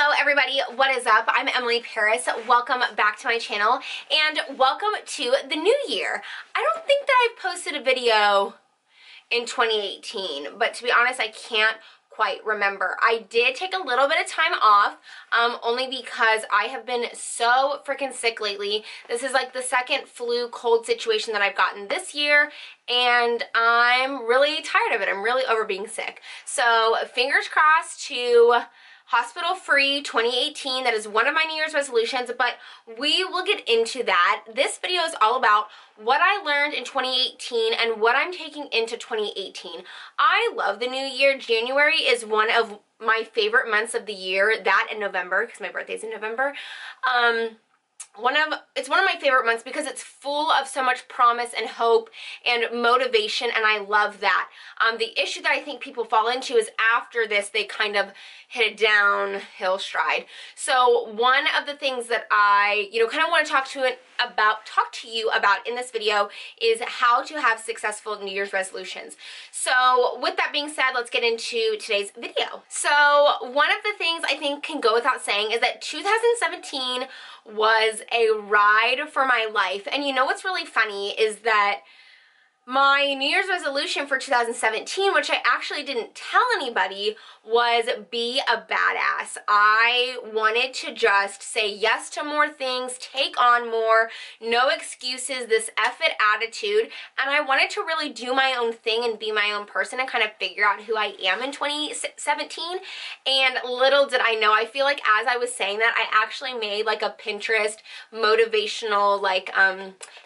Hello everybody, what is up? I'm Emily Paris. Welcome back to my channel and welcome to the new year. I don't think that I've posted a video in 2018, but to be honest, I can't quite remember. I did take a little bit of time off, only because I have been so freaking sick lately. This is like the second flu cold situation that I've gotten this year, and I'm really tired of it. I'm really over being sick. So fingers crossed to hospital-free 2018. That is one of my New Year's resolutions, but we will get into that. This video is all about what I learned in 2018 and what I'm taking into 2018. I love the new year. January is one of my favorite months of the year, that and November, because my birthday's in November. It's one of my favorite months because it's full of so much promise and hope and motivation, and I love that. The issue that I think people fall into is after this, they kind of hit a downhill stride. So one of the things that I, kind of want to talk to you about in this video is how to have successful New Year's resolutions. So with that being said, let's get into today's video. So one of the things I think can go without saying is that 2017 was a ride for my life. And you know what's really funny is that my New Year's resolution for 2017, which I actually didn't tell anybody, was be a badass. I wanted to just say yes to more things, take on more, no excuses, this F it attitude, and I wanted to really do my own thing and be my own person and kind of figure out who I am in 2017. And little did I know, I feel like as I was saying that, I actually made like a Pinterest motivational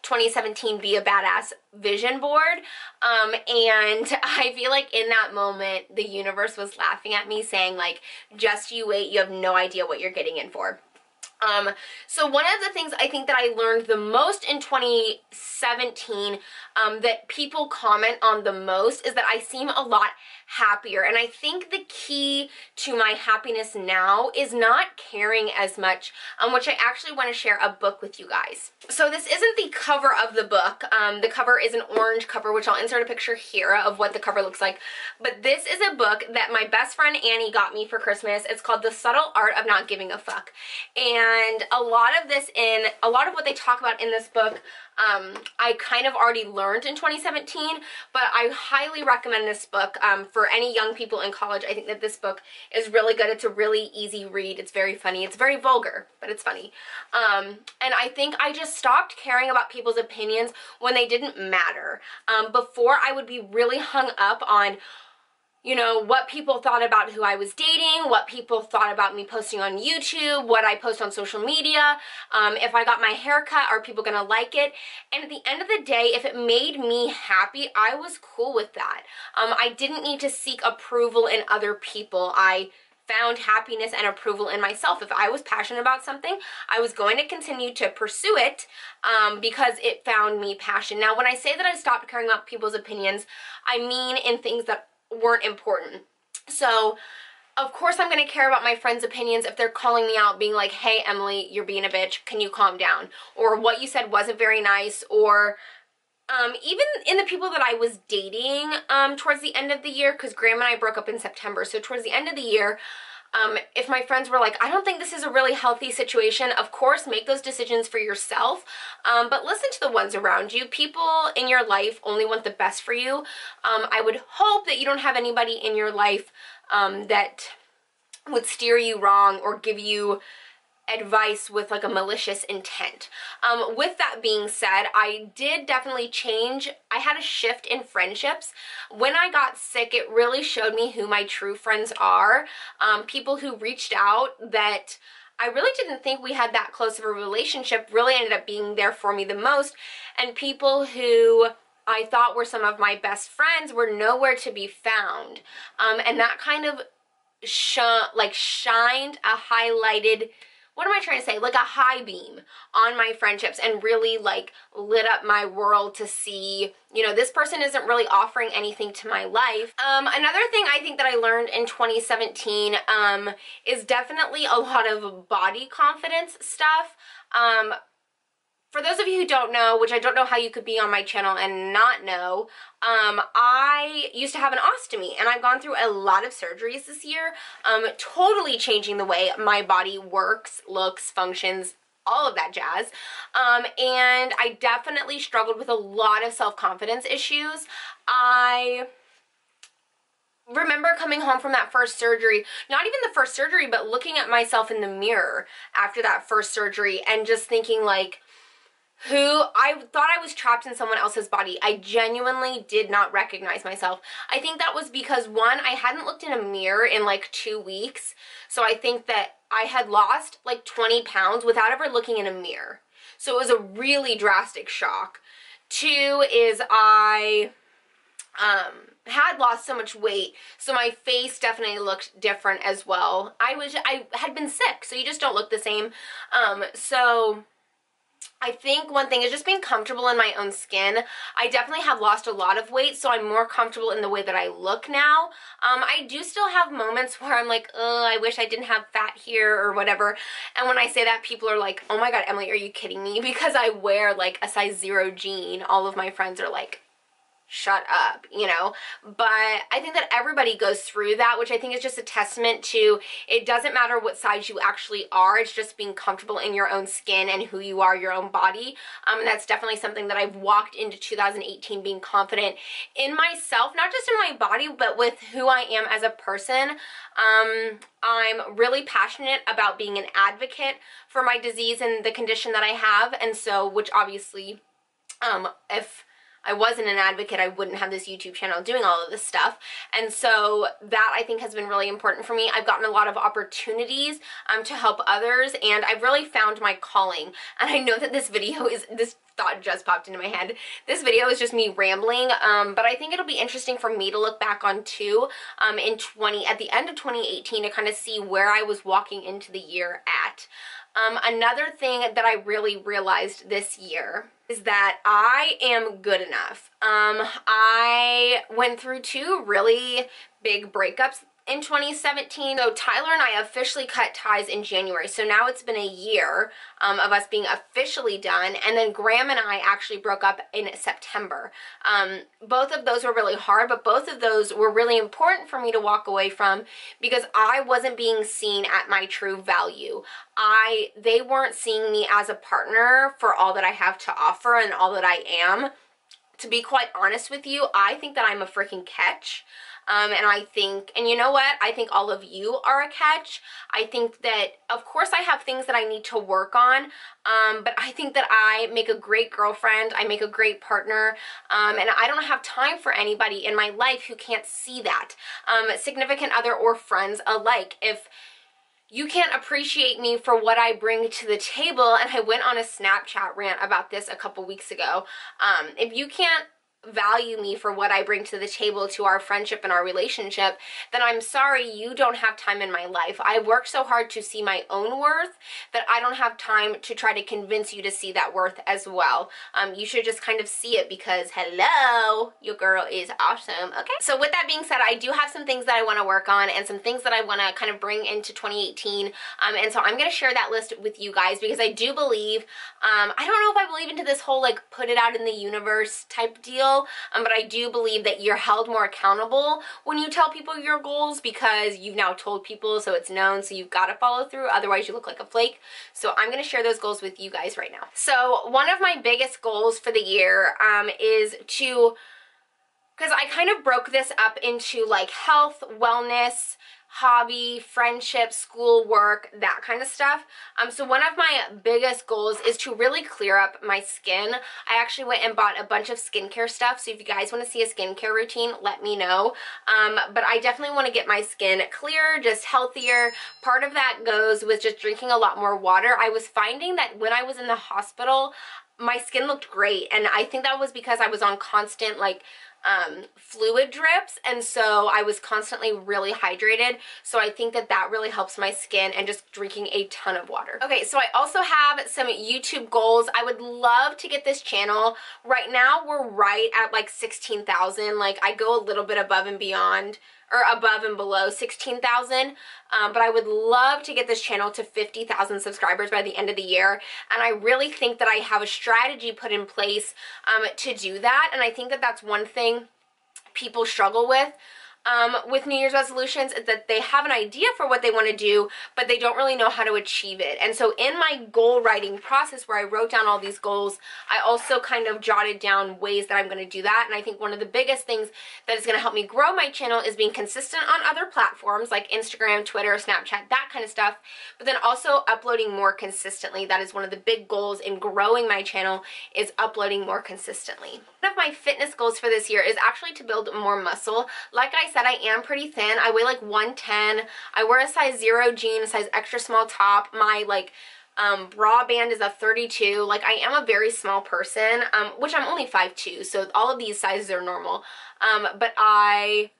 2017 be a badass vision board, and I feel like in that moment the universe was laughing at me saying like, just you wait, you have no idea what you're getting in for. So one of the things I think that I learned the most in 2017, that people comment on the most, is that I seem a lot happier. And I think the key to my happiness now is not caring as much, which I actually want to share a book with you guys. So this isn't the cover of the book. The cover is an orange cover, which I'll insert a picture here of what the cover looks like. But this is a book that my best friend Annie got me for Christmas. It's called The Subtle Art of Not Giving a Fuck. And a lot of what they talk about in this book, I kind of already learned in 2017, but I highly recommend this book for any young people in college. I think that this book is really good. It's a really easy read. It's very funny. It's very vulgar, but it's funny. And I think I just stopped caring about people's opinions when they didn't matter. Before, I would be really hung up on what people thought about who I was dating, what people thought about me posting on YouTube, what I post on social media, if I got my hair cut, are people gonna like it? And at the end of the day, if it made me happy, I was cool with that. I didn't need to seek approval in other people. I found happiness and approval in myself. If I was passionate about something, I was going to continue to pursue it because it found me passion. Now, when I say that I stopped caring about people's opinions, I mean in things that weren't important. So of course I'm going to care about my friends' opinions if they're calling me out being like, hey Emily, you're being a bitch, can you calm down? Or what you said wasn't very nice. Or even in the people that I was dating towards the end of the year, because Graham and I broke up in September, so towards the end of the year, if my friends were like, I don't think this is a really healthy situation, of course, make those decisions for yourself, but listen to the ones around you. People in your life only want the best for you. I would hope that you don't have anybody in your life that would steer you wrong or give you advice with like a malicious intent. With that being said, I did definitely change. I had a shift in friendships. When I got sick, it really showed me who my true friends are. People who reached out that I really didn't think we had that close of a relationship really ended up being there for me the most. And people who I thought were some of my best friends were nowhere to be found. And that kind of shined a highlighted, what am I trying to say? Like a high beam on my friendships and really like lit up my world to see, this person isn't really offering anything to my life. Another thing I think that I learned in 2017 is definitely a lot of body confidence stuff. for those of you who don't know, which I don't know how you could be on my channel and not know, I used to have an ostomy, and I've gone through a lot of surgeries this year, totally changing the way my body works, looks, functions, all of that jazz. And I definitely struggled with a lot of self-confidence issues. I remember coming home from that first surgery, not even the first surgery, but looking at myself in the mirror after that first surgery and just thinking like, I thought I was trapped in someone else's body. I genuinely did not recognize myself. I think that was because, one, I hadn't looked in a mirror in like 2 weeks. So I think that I had lost like 20 pounds without ever looking in a mirror. So it was a really drastic shock. Two is I had lost so much weight, so my face definitely looked different as well. I had been sick, so you just don't look the same. So I think one thing is just being comfortable in my own skin. I definitely have lost a lot of weight, so I'm more comfortable in the way that I look now. I do still have moments where I'm like, oh, I wish I didn't have fat here or whatever. And when I say that, people are like, oh my God, Emily, are you kidding me? Because I wear like a size 0 jean. All of my friends are like, shut up, you know. But I think that everybody goes through that, which I think is just a testament to, it doesn't matter what size you actually are, it's just being comfortable in your own skin and who you are, your own body. And that's definitely something that I've walked into 2018 being confident in myself, not just in my body, but with who I am as a person. I'm really passionate about being an advocate for my disease and the condition that I have, and so, which obviously, if I wasn't an advocate, I wouldn't have this YouTube channel doing all of this stuff. And so that, I think, has been really important for me. I've gotten a lot of opportunities to help others, and I've really found my calling. And I know that this thought just popped into my head. This video is just me rambling, but I think it'll be interesting for me to look back on too, at the end of 2018, to kind of see where I was walking into the year at. Another thing that I really realized this year is that I am good enough. I went through 2 really big breakups in 2017. So Tyler and I officially cut ties in January. So now it's been a year of us being officially done. And then Graham and I actually broke up in September. Both of those were really hard, but both of those were really important for me to walk away from because I wasn't being seen at my true value. They weren't seeing me as a partner for all that I have to offer and all that I am. To be quite honest with you, I think that I'm a freaking catch. And I think, and you know what? I think all of you are a catch. I think that, of course, I have things that I need to work on, but I think that I make a great girlfriend, I make a great partner, and I don't have time for anybody in my life who can't see that. Significant other or friends alike. If you can't appreciate me for what I bring to the table, and I went on a Snapchat rant about this a couple weeks ago, if you can't value me for what I bring to the table to our friendship and our relationship, then I'm sorry, you don't have time in my life. I work so hard to see my own worth that I don't have time to try to convince you to see that worth as well. You should just kind of see it because, hello, your girl is awesome. Okay, so with that being said, I do have some things that I want to work on and some things that I want to kind of bring into 2018, and so I'm going to share that list with you guys because I do believe, I don't know if I believe into this whole like put it out in the universe type deal, but I do believe that you're held more accountable when you tell people your goals because you've now told people, so it's known, so you've got to follow through, otherwise you look like a flake. So I'm going to share those goals with you guys right now. So one of my biggest goals for the year is to, because I kind of broke this up into like health, wellness, hobby, friendship, school, work, that kind of stuff. So one of my biggest goals is to really clear up my skin. I actually went and bought a bunch of skincare stuff, so if you guys want to see a skincare routine, let me know. But I definitely want to get my skin clearer, just healthier. Part of that goes with just drinking a lot more water. I was finding that when I was in the hospital, my skin looked great, and I think that was because I was on constant like fluid drips, and so I was constantly really hydrated. So I think that that really helps my skin, and just drinking a ton of water. Okay, so I also have some YouTube goals. I would love to get this channel. Right now we're right at like 16,000. Like I go a little bit above and beyond, or above and below 16,000. But I would love to get this channel to 50,000 subscribers by the end of the year. And I really think that I have a strategy put in place to do that. And I think that that's one thing people struggle with New Year's resolutions, is that they have an idea for what they want to do, but they don't really know how to achieve it. And so in my goal writing process, where I wrote down all these goals, I also kind of jotted down ways that I'm going to do that. And I think one of the biggest things that is going to help me grow my channel is being consistent on other platforms like Instagram, Twitter, Snapchat, that kind of stuff, but then also uploading more consistently. That is one of the big goals in growing my channel, is uploading more consistently. One of my fitness goals for this year is actually to build more muscle. Like I said, I am pretty thin. I weigh like 110. I wear a size 0 jean, a size extra small top. My bra band is a 32. Like, I am a very small person, which I'm only 5'2", so all of these sizes are normal. But I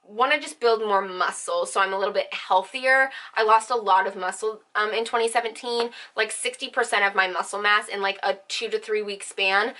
want to just build more muscle, so I'm a little bit healthier. I lost a lot of muscle in 2017, like 60% of my muscle mass in like a 2 to 3 week span.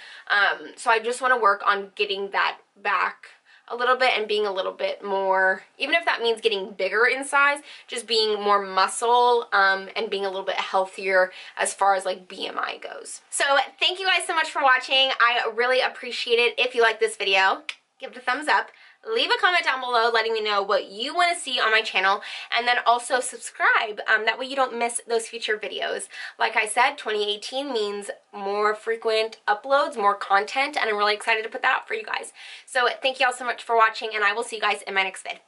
So I just want to work on getting that back a little bit and being a little bit more, even if that means getting bigger in size, just being more muscle and being a little bit healthier as far as like BMI goes. So thank you guys so much for watching. I really appreciate it. If you like this video, give it a thumbs up. Leave a comment down below letting me know what you want to see on my channel, and then also subscribe. That way you don't miss those future videos. Like I said, 2018 means more frequent uploads, more content, and I'm really excited to put that out for you guys. So thank you all so much for watching, and I will see you guys in my next vid.